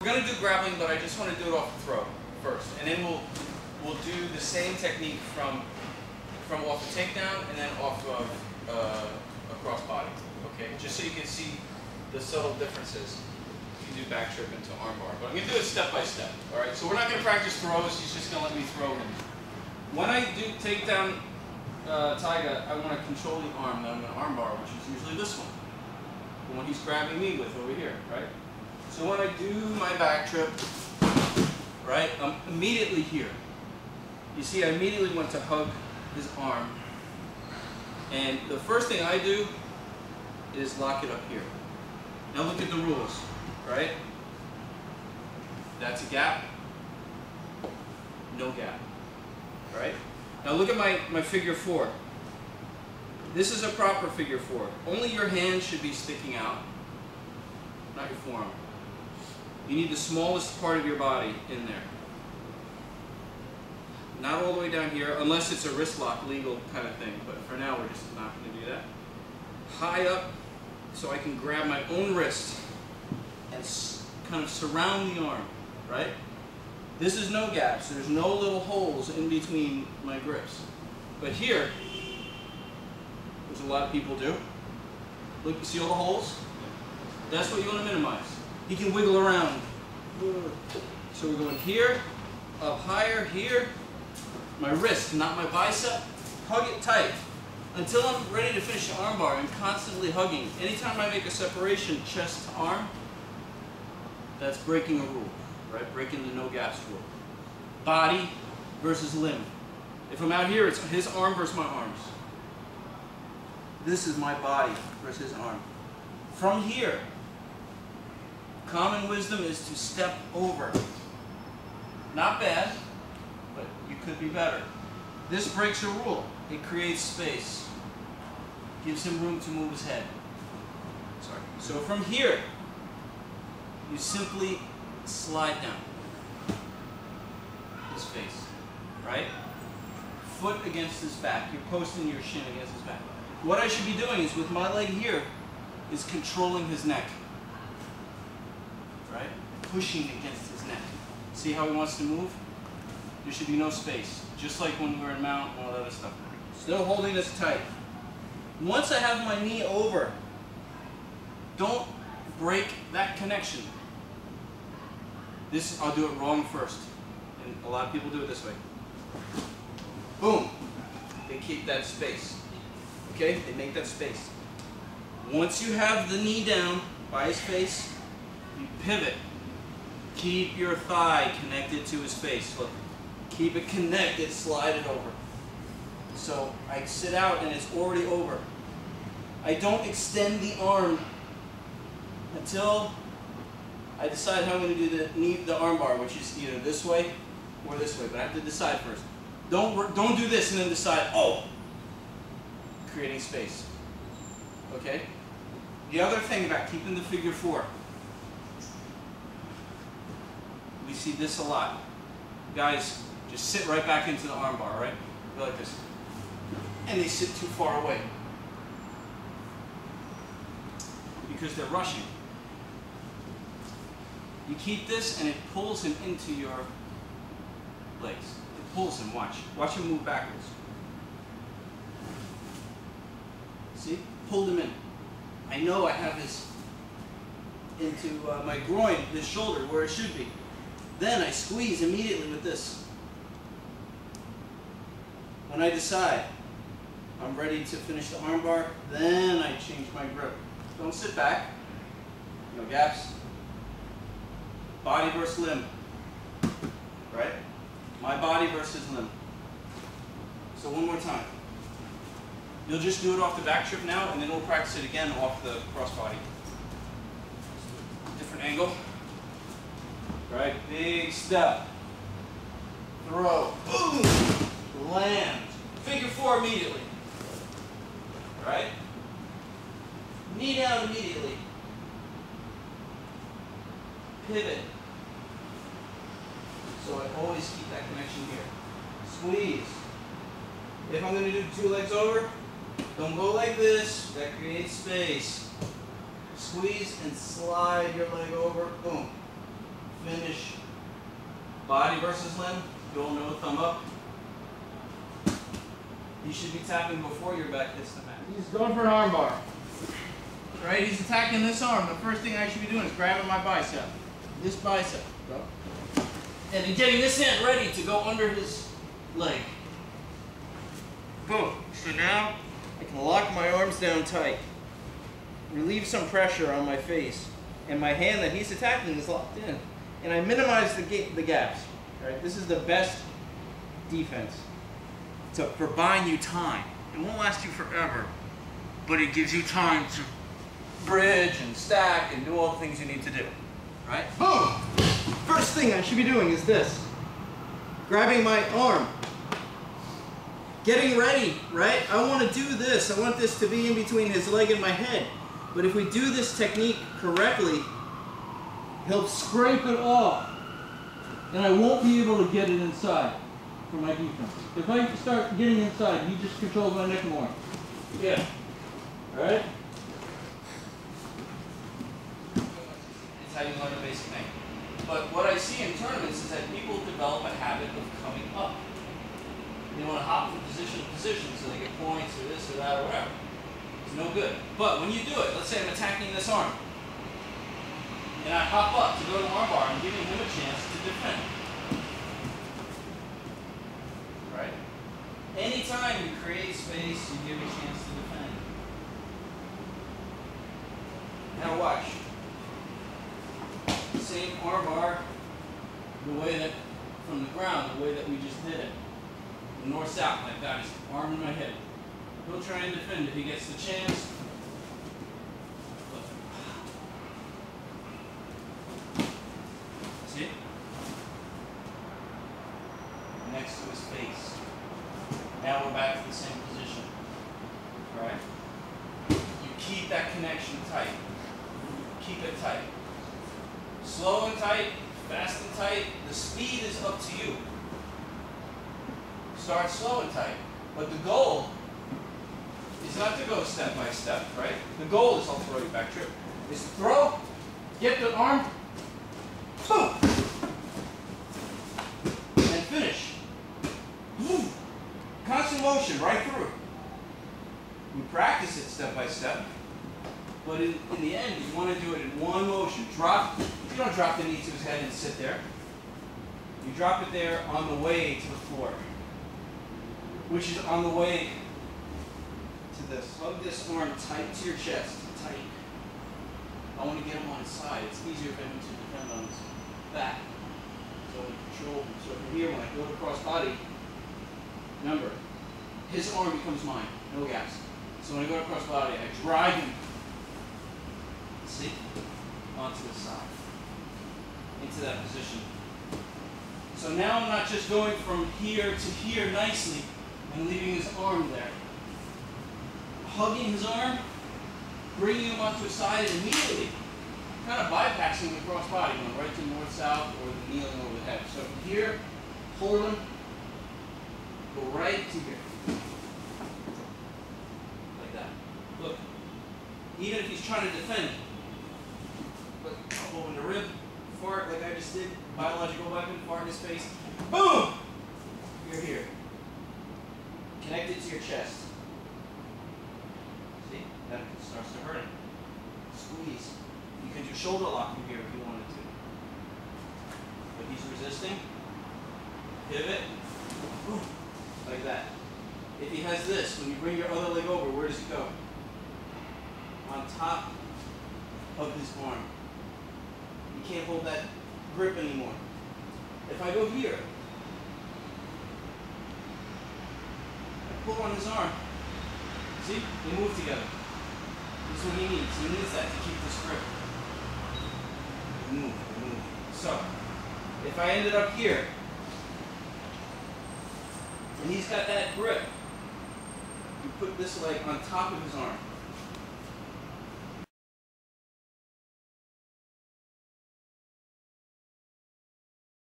We're going to do grappling, but I just want to do it off the throw first, and then we'll do the same technique from off the takedown and then off of a cross body. Okay, just so you can see the subtle differences. You do back trip into arm bar, but I'm going to do it step by step. All right, so we're not going to practice throws. He's just going to let me throw him. When I do takedown Taiga, I want to control the arm that I'm going to arm bar, which is usually this one, the one he's grabbing me with over here, right? So when I do my back trip, right, I'm immediately here. You see, I immediately went to hug his arm. And the first thing I do is lock it up here. Now look at the rules, right? That's a gap, no gap, right? Now look at my figure four. This is a proper figure four. Only your hand should be sticking out, not your forearm. You need the smallest part of your body in there. Not all the way down here, unless it's a wrist lock legal kind of thing, but for now we're just not going to do that. High up so I can grab my own wrist and kind of surround the arm, right? This is no gaps, there's no little holes in between my grips. But here, which a lot of people do, look, you see all the holes? That's what you want to minimize. He can wiggle around. So we're going here, up higher, here. My wrist, not my bicep. Hug it tight. Until I'm ready to finish the arm bar, I'm constantly hugging. Anytime I make a separation, chest to arm, that's breaking a rule, right? Breaking the no gaps rule. Body versus limb. If I'm out here, it's his arm versus my arms. This is my body versus his arm. From here, common wisdom is to step over. Not bad, but you could be better. This breaks a rule. It creates space. Gives him room to move his head. Sorry. So from here, you simply slide down his face, right? Foot against his back. You're posting your shin against his back. What I should be doing is, with my leg here, is controlling his neck. Right? Pushing against his neck. See how he wants to move? There should be no space. Just like when we're in mount and all that other stuff. Still holding this tight. Once I have my knee over, don't break that connection. This, I'll do it wrong first. And a lot of people do it this way. Boom. They keep that space. Okay? They make that space. Once you have the knee down by his face, you pivot. Keep your thigh connected to his face. Look. Keep it connected, slide it over. So I sit out and it's already over. I don't extend the arm until I decide how I'm going to do the arm bar, which is either this way or this way. But I have to decide first. Don't do this and then decide, oh, creating space. Okay? The other thing about keeping the figure four, we see this a lot. Guys just sit right back into the arm bar, right? Go like this. And they sit too far away. Because they're rushing. You keep this and it pulls him into your legs. It pulls him, watch. Watch him move backwards. See? Pulled him in. I know I have this into my groin, this shoulder, where it should be. Then I squeeze immediately with this. When I decide I'm ready to finish the arm bar, then I change my grip. Don't sit back. No gaps. Body versus limb. Right? My body versus limb. So one more time. You'll just do it off the back trip now, and then we'll practice it again off the cross body. Different angle. Right? Big step. Throw. Boom! Land. Figure four immediately. Right? Knee down immediately. Pivot. So I always keep that connection here. Squeeze. If I'm going to do 2 legs over, don't go like this. That creates space. Squeeze and slide your leg over. Boom. finish. Body versus limb, you all know thumb up. You should be tapping before your back hits the mat. He's going for an arm bar. Right, he's attacking this arm. The first thing I should be doing is grabbing my bicep. This bicep. Go. And then getting this hand ready to go under his leg. Boom. So now I can lock my arms down tight. Relieve some pressure on my face. And my hand that he's attacking is locked in. And I minimize the gaps. Right? This is the best defense. For buying you time. It won't last you forever, but it gives you time to bridge and stack and do all the things you need to do. Right? Boom! First thing I should be doing is this. Grabbing my arm. Getting ready, right? I want to do this. I want this to be in between his leg and my head. But if we do this technique correctly, he'll scrape it off. And I won't be able to get it inside for my defense. If I start getting inside, he just controls my neck more. Yeah. Alright? It's how you learn a basic thing. But what I see in tournaments is that people develop a habit of coming up. They want to hop from position to position so they get points or this or that or whatever. It's no good. But when you do it, let's say I'm attacking this arm, and I hop up to go to the arm bar, I'm giving him a chance to defend. Right? Anytime you create space, you give a chance to defend. Now watch. Same arm bar, the way that, from the ground, the way that we just did it. North-south, I've got his arm in my head. He'll try and defend if he gets the chance. See? Next to his face. Now we're back to the same position. Alright? You keep that connection tight. Keep it tight. Slow and tight, fast and tight. The speed is up to you. Start slow and tight. But the goal is not to go step by step, right? The goal is, I'll throw you back trip, is to throw, get the arm, boom, and finish. Boom. Constant motion right through. We practice it step by step, but in the end, you want to do it in one motion. Drop, you don't drop the knee to his head and sit there. You drop it there on the way to the floor, which is on the way to this. Hug this arm tight to your chest, tight. I want to get him on his side. It's easier for him to defend on his back. So I control him. So from here, when I go to cross body, remember, his arm becomes mine, no gaps. So when I go to cross body, I drive him, see, onto his side, into that position. So now I'm not just going from here to here nicely and leaving his arm there. Hugging his arm, bringing him onto his side, and immediately kind of bypassing the cross body, going right to north-south or the kneeling over the head. So from here, hold him, go right to here. Like that. Look, even if he's trying to defend, look, I'll open the rib, fart like I just did, biological weapon, fart in his face, boom! You're here. Connect it to your chest. See? That starts to hurt him. Squeeze. You can do shoulder lock from here if you wanted to. But he's resisting. Pivot. Boom. Like that. If he has this, when you bring your other leg over, where does he go? On top of his arm. You can't hold that grip anymore. If I go here, I pull on his arm. See? They move together. This is what he needs. He needs that to keep this grip. Move, move. So, if I ended up here, and he's got that grip, you put this leg on top of his arm.